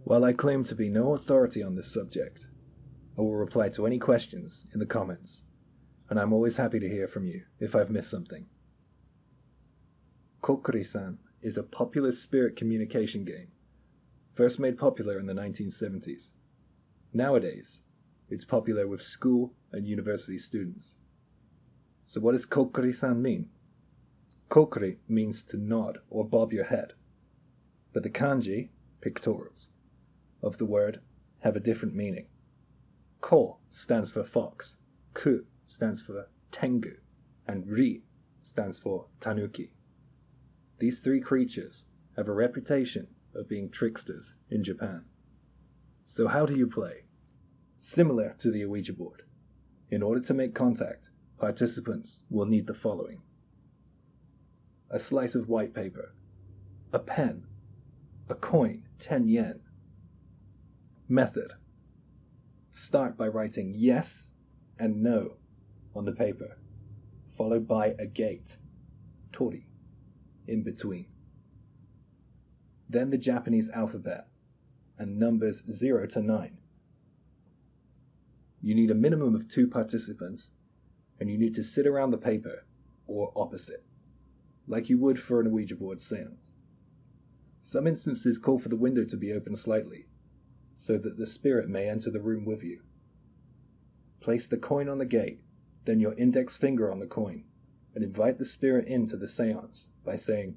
While I claim to be no authority on this subject, I will reply to any questions in the comments, and I'm always happy to hear from you if I've missed something. Kokkuri-san is a popular spirit communication game, first made popular in the 1970s. Nowadays, it's popular with school and university students. So what does Kokkuri-san mean? Kokkuri means to nod or bob your head, but the kanji, pictorials, of the word have a different meaning. Ko stands for fox, ku stands for tengu, and ri stands for tanuki. These three creatures have a reputation of being tricksters in Japan. So how do you play? Similar to the Ouija board, in order to make contact, participants will need the following: a slice of white paper, a pen, a coin, 10 yen. Method: start by writing yes and no on the paper, followed by a gate, tori, in between. Then the Japanese alphabet and numbers 0 to 9. You need a minimum of 2 participants, and you need to sit around the paper, or opposite, like you would for an Ouija board seance. Some instances call for the window to be open slightly, so that the spirit may enter the room with you. Place the coin on the gate, then your index finger on the coin, and invite the spirit into the seance by saying,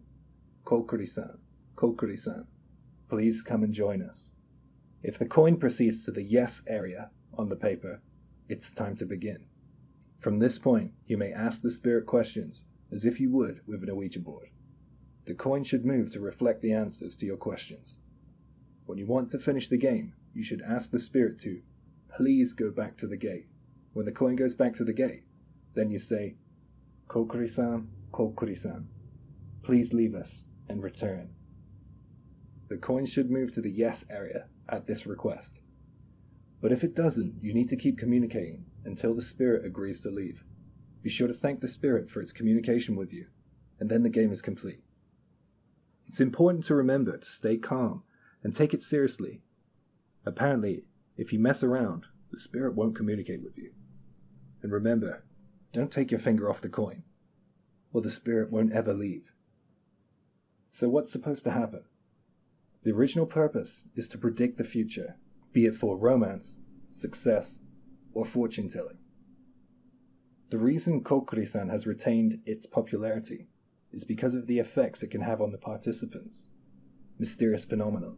Kokkuri-san, Kokkuri-san, please come and join us. If the coin proceeds to the yes area on the paper, it's time to begin. From this point, you may ask the spirit questions as if you would with an Ouija board. The coin should move to reflect the answers to your questions. When you want to finish the game, you should ask the spirit to please go back to the gate. When the coin goes back to the gate, then you say, Kokkuri-san, Kokkuri-san, please leave us and return. The coin should move to the yes area at this request. But if it doesn't, you need to keep communicating until the spirit agrees to leave. Be sure to thank the spirit for its communication with you, and then the game is complete. It's important to remember to stay calm and take it seriously. Apparently, if you mess around, the spirit won't communicate with you. And remember, don't take your finger off the coin, or the spirit won't ever leave. So what's supposed to happen? The original purpose is to predict the future, be it for romance, success, or fortune-telling. The reason Kokkuri-san has retained its popularity is because of the effects it can have on the participants. Mysterious phenomena,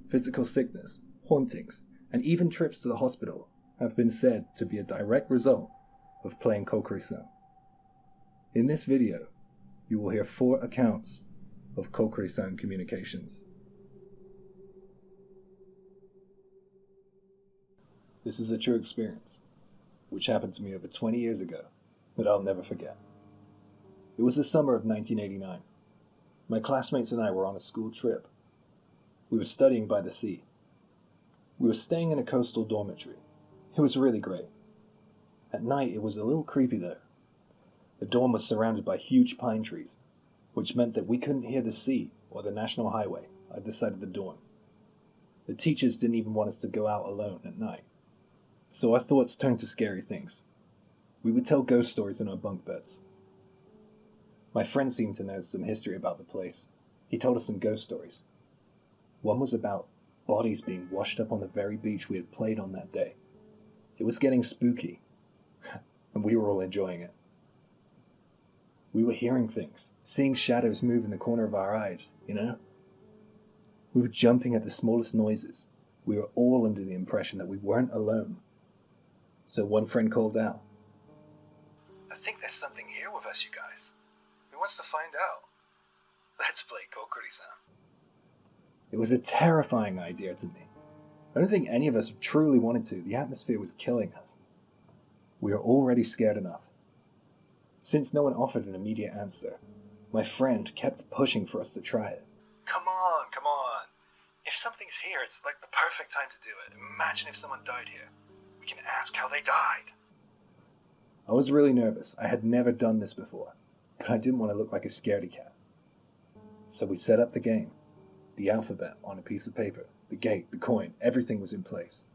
physical sickness, hauntings, and even trips to the hospital have been said to be a direct result of playing Kokkuri-san. In this video, you will hear 4 accounts of Kokkuri-san communications. This is a true experience, which happened to me over 20 years ago, that I'll never forget. It was the summer of 1989. My classmates and I were on a school trip. We were studying by the sea. We were staying in a coastal dormitory. It was really great. At night, it was a little creepy there. The dorm was surrounded by huge pine trees, which meant that we couldn't hear the sea or the national highway either side of the dorm. The teachers didn't even want us to go out alone at night. So our thoughts turned to scary things. We would tell ghost stories in our bunk beds. My friend seemed to know some history about the place. He told us some ghost stories. One was about bodies being washed up on the very beach we had played on that day. It was getting spooky, and we were all enjoying it. We were hearing things, seeing shadows move in the corner of our eyes, you know? We were jumping at the smallest noises. We were all under the impression that we weren't alone. So one friend called out, "I think there's something here with us, you guys. Who wants to find out? Let's play Kokkuri-san." It was a terrifying idea to me. I don't think any of us truly wanted to. The atmosphere was killing us. We were already scared enough. Since no one offered an immediate answer, my friend kept pushing for us to try it. Come on, come on. If something's here, it's like the perfect time to do it. Imagine if someone died here. We can ask how they died. I was really nervous. I had never done this before, but I didn't want to look like a scaredy cat. So we set up the game. The alphabet on a piece of paper, the gate, the coin, everything was in place.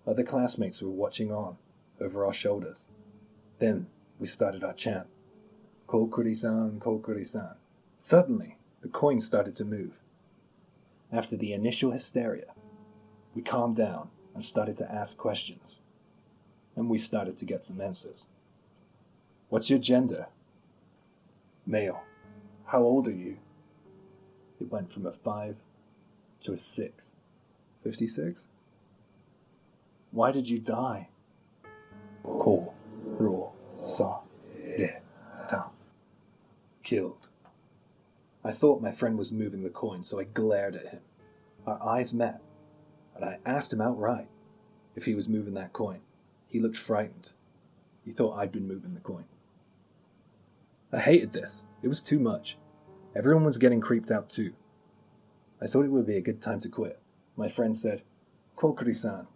Other classmates were watching on, over our shoulders. Then we started our chant. Kokkuri-san, Kokkuri-san. Suddenly, the coin started to move. After the initial hysteria, we calmed down and started to ask questions. And we started to get some answers. What's your gender? Male. How old are you? It went from a 5 to a 6. 56? Why did you die? Ko-ro-sa-re-ta. Killed. I thought my friend was moving the coin, so I glared at him. Our eyes met, and I asked him outright if he was moving that coin. He looked frightened. He thought I'd been moving the coin. I hated this. It was too much. Everyone was getting creeped out too. I thought it would be a good time to quit. My friend said, Kokkuri-san,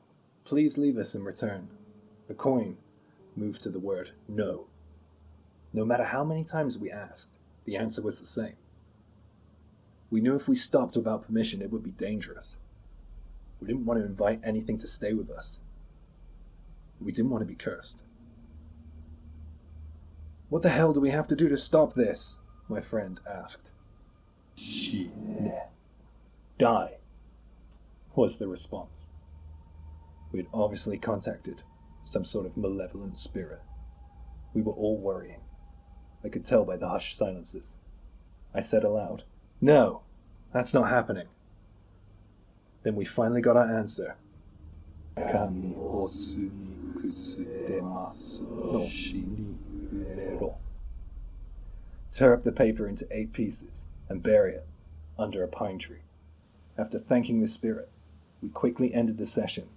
please leave us and return. The coin moved to the word no. No matter how many times we asked, the answer was the same. We knew if we stopped without permission, it would be dangerous. We didn't want to invite anything to stay with us. We didn't want to be cursed. What the hell do we have to do to stop this? My friend asked. Shine. Die, was the response. We had obviously contacted some sort of malevolent spirit. We were all worrying. I could tell by the hushed silences. I said aloud, No, that's not happening. Then we finally got our answer. Kami otsu ni kutsudemasu no shini urero. Tear up the paper into 8 pieces and bury it under a pine tree. After thanking the spirit, we quickly ended the session.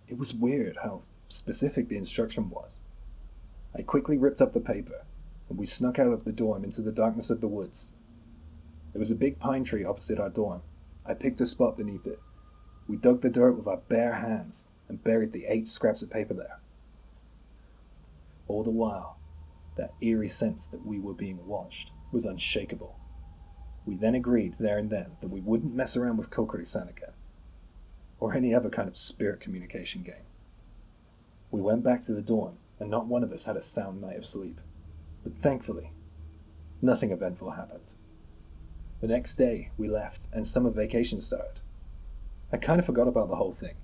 It was weird how specific the instruction was. I quickly ripped up the paper, and we snuck out of the dorm into the darkness of the woods. There was a big pine tree opposite our dorm. I picked a spot beneath it. We dug the dirt with our bare hands and buried the 8 scraps of paper there. All the while, that eerie sense that we were being watched was unshakable. We then agreed there and then that we wouldn't mess around with Kokkuri-san again, or any other kind of spirit communication game. We went back to the dorm, and not one of us had a sound night of sleep. But thankfully, nothing eventful happened. The next day, we left, and summer vacation started. I kind of forgot about the whole thing.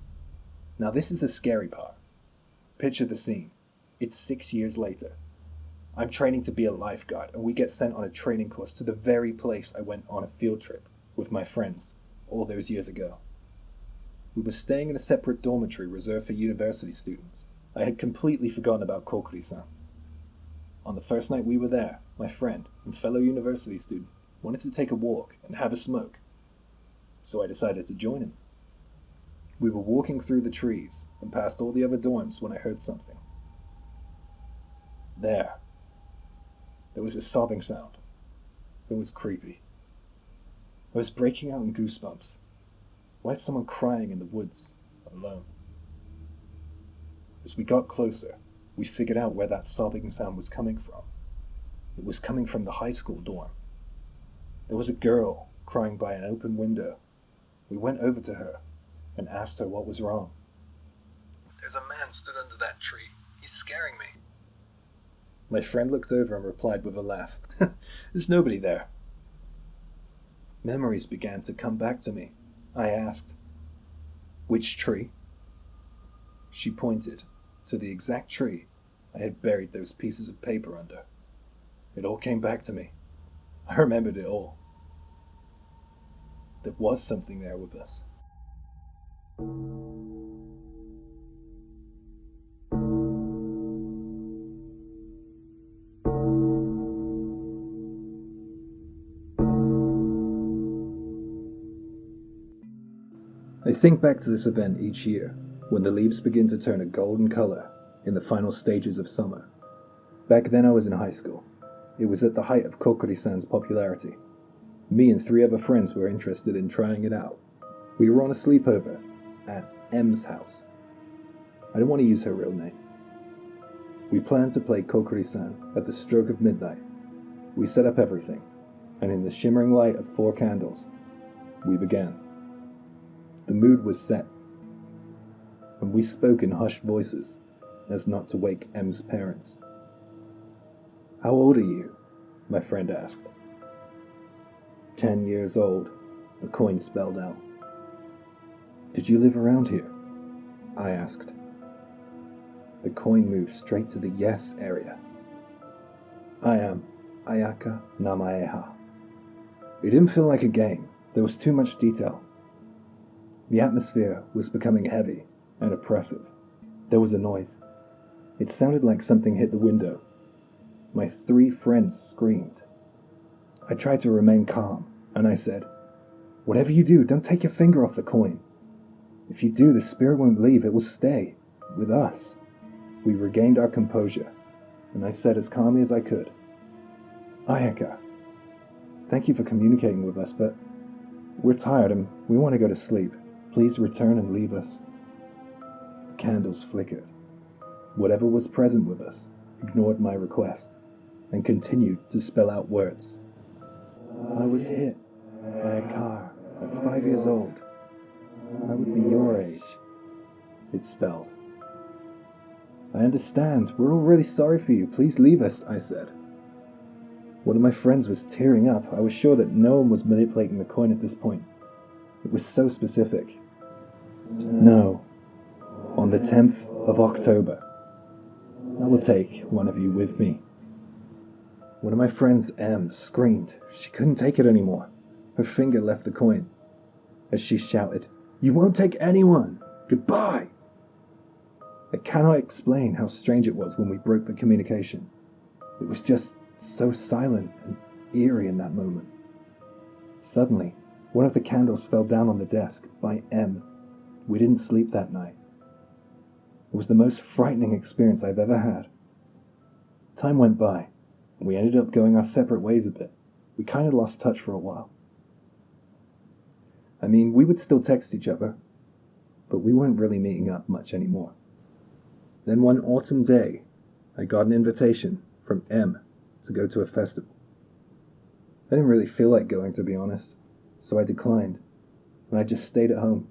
Now this is the scary part. Picture the scene. It's 6 years later. I'm training to be a lifeguard, and we get sent on a training course to the very place I went on a field trip with my friends all those years ago. We were staying in a separate dormitory reserved for university students. I had completely forgotten about Kokkuri-san. On the first night we were there, my friend and fellow university student wanted to take a walk and have a smoke, so I decided to join him. We were walking through the trees and past all the other dorms when I heard something. There was a sobbing sound. It was creepy. I was breaking out in goosebumps. Why is someone crying in the woods, alone? As we got closer, we figured out where that sobbing sound was coming from. It was coming from the high school dorm. There was a girl crying by an open window. We went over to her and asked her what was wrong. There's a man stood under that tree. He's scaring me. My friend looked over and replied with a laugh. There's nobody there. Memories began to come back to me. I asked, Which tree? She pointed to the exact tree I had buried those pieces of paper under. It all came back to me. I remembered it all. There was something there with us. I think back to this event each year, when the leaves begin to turn a golden color in the final stages of summer. Back then I was in high school. It was at the height of Kokkuri-san's popularity. Me and 3 other friends were interested in trying it out. We were on a sleepover at M's house. I don't want to use her real name. We planned to play Kokkuri-san at the stroke of midnight. We set up everything, and in the shimmering light of 4 candles, we began. The mood was set, and we spoke in hushed voices, as not to wake M's parents. "How old are you?" my friend asked. 10 years old, the coin spelled out. "Did you live around here?" I asked. The coin moved straight to the yes area. "I am Ayaka Namaeha." It didn't feel like a game. There was too much detail. The atmosphere was becoming heavy and oppressive. There was a noise. It sounded like something hit the window. My 3 friends screamed. I tried to remain calm, and I said, "Whatever you do, don't take your finger off the coin. If you do, the spirit won't leave. It will stay with us." We regained our composure, and I said as calmly as I could, "Ayaka, thank you for communicating with us, but we're tired and we want to go to sleep. Please return and leave us." The candles flickered. Whatever was present with us ignored my request and continued to spell out words. "I was hit by a car at 5 years old. I would be your age," it spelled. "I understand. We're all really sorry for you. Please leave us," I said. One of my friends was tearing up. I was sure that no one was manipulating the coin at this point. It was so specific. "No, on the 10th of October. I will take one of you with me." One of my friends, M, screamed. She couldn't take it anymore. Her finger left the coin. As she shouted, "You won't take anyone! Goodbye!" I cannot explain how strange it was when we broke the communication. It was just so silent and eerie in that moment. Suddenly, one of the candles fell down on the desk by M. We didn't sleep that night. It was the most frightening experience I've ever had. Time went by, and we ended up going our separate ways a bit. We kind of lost touch for a while. I mean, we would still text each other, but we weren't really meeting up much anymore. Then one autumn day, I got an invitation from M to go to a festival. I didn't really feel like going, to be honest, so I declined, and I just stayed at home.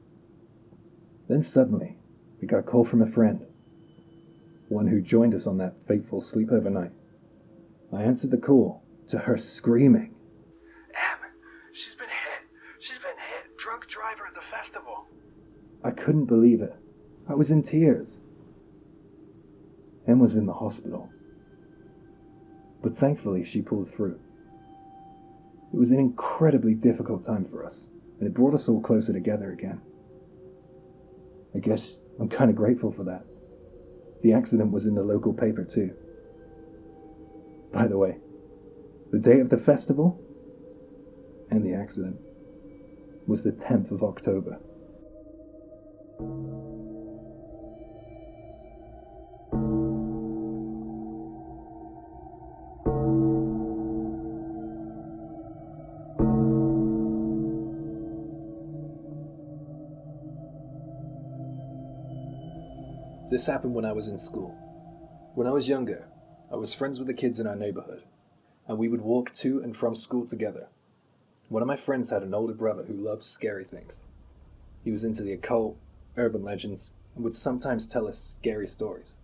Then suddenly, we got a call from a friend, one who joined us on that fateful sleepover night. I answered the call to her screaming, "M, she's been hit! She's been hit! Drunk driver at the festival!" I couldn't believe it. I was in tears. M was in the hospital. But thankfully, she pulled through. It was an incredibly difficult time for us, and it brought us all closer together again. I guess I'm kind of grateful for that. The accident was in the local paper too. By the way, the date of the festival and the accident was the 10th of October. This happened when I was in school. When I was younger, I was friends with the kids in our neighborhood, and we would walk to and from school together. One of my friends had an older brother who loved scary things. He was into the occult, urban legends, and would sometimes tell us scary stories.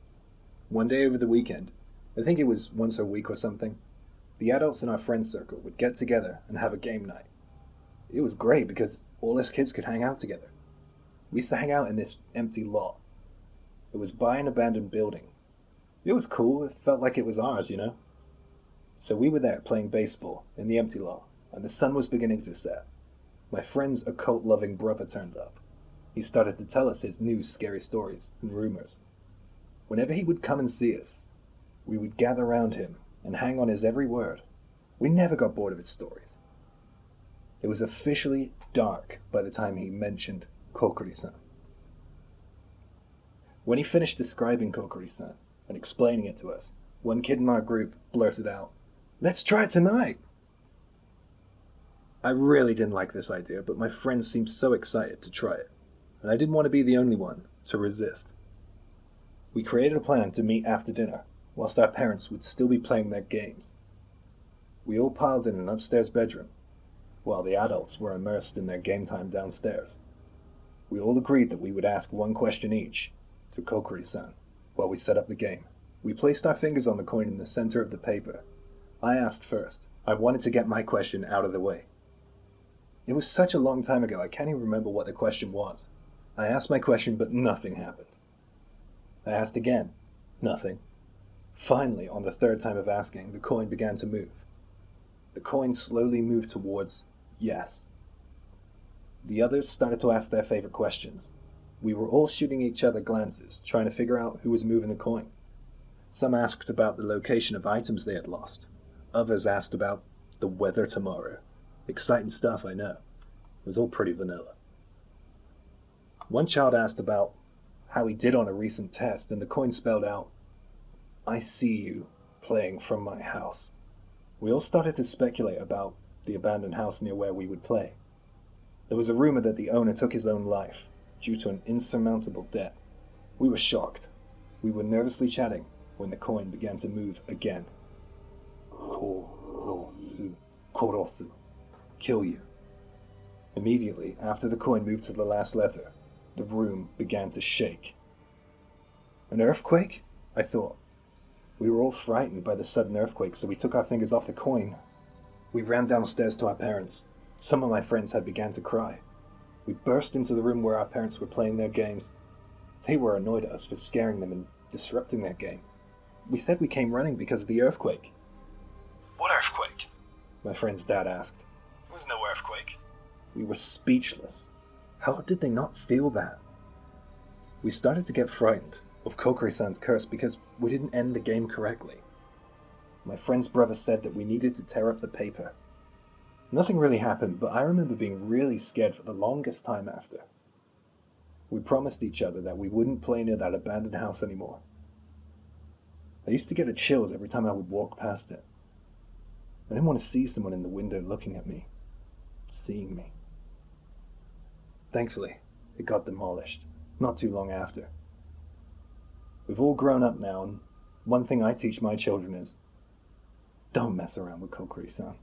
One day over the weekend, I think it was once a week or something, the adults in our friend circle would get together and have a game night. It was great because all us kids could hang out together. We used to hang out in this empty lot. It was by an abandoned building. It was cool. It felt like it was ours, you know? So we were there playing baseball in the empty lot, and the sun was beginning to set. My friend's occult-loving brother turned up. He started to tell us his new scary stories and rumors. Whenever he would come and see us, we would gather around him and hang on his every word. We never got bored of his stories. It was officially dark by the time he mentioned Kokkuri-san. When he finished describing Kokkuri-san and explaining it to us, one kid in our group blurted out, "Let's try it tonight!" I really didn't like this idea, but my friends seemed so excited to try it, and I didn't want to be the only one to resist. We created a plan to meet after dinner, whilst our parents would still be playing their games. We all piled in an upstairs bedroom. while the adults were immersed in their game time downstairs. We all agreed that we would ask one question each to Kokkuri-san while we set up the game. We placed our fingers on the coin in the center of the paper. I asked first. I wanted to get my question out of the way. It was such a long time ago, I can't even remember what the question was. I asked my question, but nothing happened. I asked again. Nothing. Finally, on the third time of asking, the coin began to move. The coin slowly moved towards yes. The others started to ask their favorite questions. We were all shooting each other glances, trying to figure out who was moving the coin. Some asked about the location of items they had lost. Others asked about the weather tomorrow. Exciting stuff, I know. It was all pretty vanilla. One child asked about how he did on a recent test, and the coin spelled out, "I see you playing from my house." We all started to speculate about the abandoned house near where we would play. There was a rumor that the owner took his own life due to an insurmountable debt. We were shocked. We were nervously chatting when the coin began to move again. Korosu. Korosu. Kill you. Immediately after the coin moved to the last letter, the room began to shake. An earthquake? I thought. We were all frightened by the sudden earthquake, so we took our fingers off the coin. We ran downstairs to our parents. Some of my friends had begun to cry. We burst into the room where our parents were playing their games. They were annoyed at us for scaring them and disrupting their game. We said we came running because of the earthquake. What earthquake? My friend's dad asked. There was no earthquake. We were speechless. How did they not feel that? We started to get frightened of Kokkuri-san's curse because we didn't end the game correctly. My friend's brother said that we needed to tear up the paper. Nothing really happened, but I remember being really scared for the longest time after. We promised each other that we wouldn't play near that abandoned house anymore. I used to get the chills every time I would walk past it. I didn't want to see someone in the window looking at me, seeing me. Thankfully, it got demolished, not too long after. We've all grown up now, and one thing I teach my children is, don't mess around with Kokkuri-san.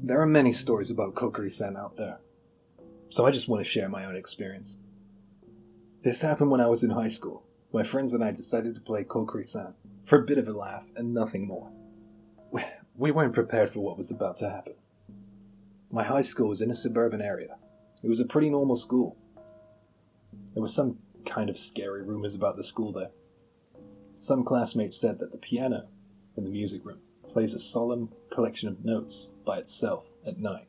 There are many stories about Kokkuri-san out there, so I just want to share my own experience. This happened when I was in high school. My friends and I decided to play Kokkuri-san for a bit of a laugh and nothing more. We weren't prepared for what was about to happen. My high school was in a suburban area. It was a pretty normal school. There were some kind of scary rumors about the school there. Some classmates said that the piano in the music room plays a solemn collection of notes by itself at night.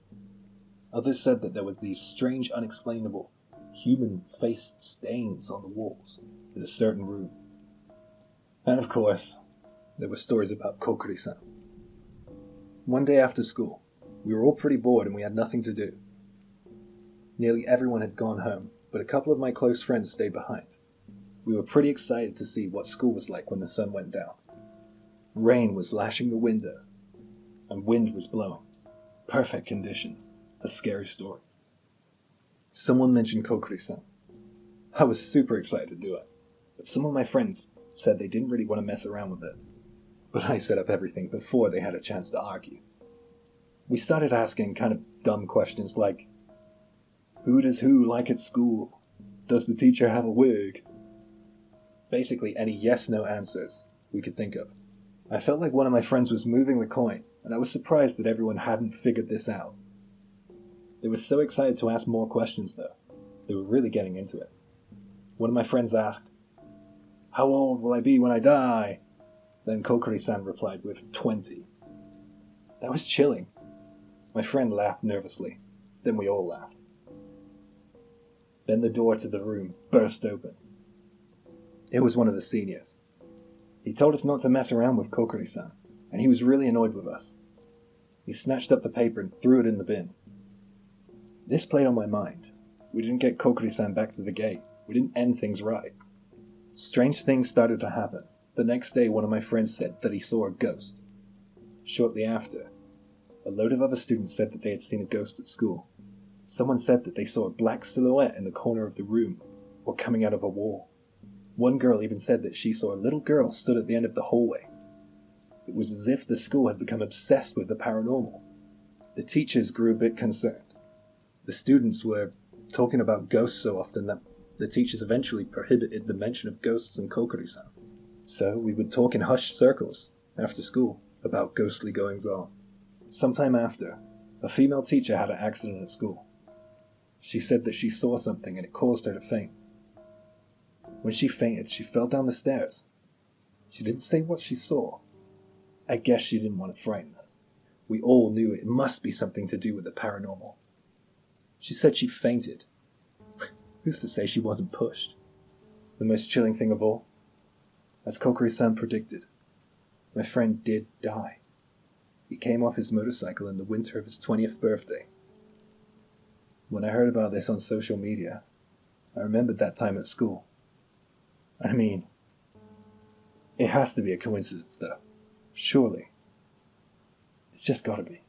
Others said that there were these strange, unexplainable, human-faced stains on the walls in a certain room. And of course, there were stories about Kokkuri-san. One day after school, we were all pretty bored and we had nothing to do. Nearly everyone had gone home, but a couple of my close friends stayed behind. We were pretty excited to see what school was like when the sun went down. Rain was lashing the window, and wind was blowing. Perfect conditions for scary stories. Someone mentioned Kokkuri-san. I was super excited to do it, but some of my friends said they didn't really want to mess around with it. But I set up everything before they had a chance to argue. We started asking kind of dumb questions like, who does who like at school? Does the teacher have a wig? Basically any yes-no answers we could think of. I felt like one of my friends was moving the coin, and I was surprised that everyone hadn't figured this out. They were so excited to ask more questions though. They were really getting into it. One of my friends asked, how old will I be when I die? Then Kokkuri-san replied with 20. That was chilling. My friend laughed nervously. Then we all laughed. Then the door to the room burst open. It was one of the seniors. He told us not to mess around with Kokkuri-san, and he was really annoyed with us. He snatched up the paper and threw it in the bin. This played on my mind. We didn't get Kokkuri-san back to the gate. We didn't end things right. Strange things started to happen. The next day, one of my friends said that he saw a ghost. Shortly after, A load of other students said that they had seen a ghost at school. Someone said that they saw a black silhouette in the corner of the room, or coming out of a wall. One girl even said that she saw a little girl stood at the end of the hallway. It was as if the school had become obsessed with the paranormal. The teachers grew a bit concerned. The students were talking about ghosts so often that the teachers eventually prohibited the mention of ghosts in Kokkuri-san. So we would talk in hushed circles, after school, about ghostly goings-on. Sometime after, a female teacher had an accident at school. She said that she saw something and it caused her to faint. When she fainted, she fell down the stairs. She didn't say what she saw. I guess she didn't want to frighten us. We all knew it must be something to do with the paranormal. She said she fainted. Who's to say she wasn't pushed? The most chilling thing of all, as Kokkuri-san predicted, my friend did die. He came off his motorcycle in the winter of his 20th birthday. When I heard about this on social media, I remembered that time at school. I mean, it has to be a coincidence, though. Surely. It's just gotta be.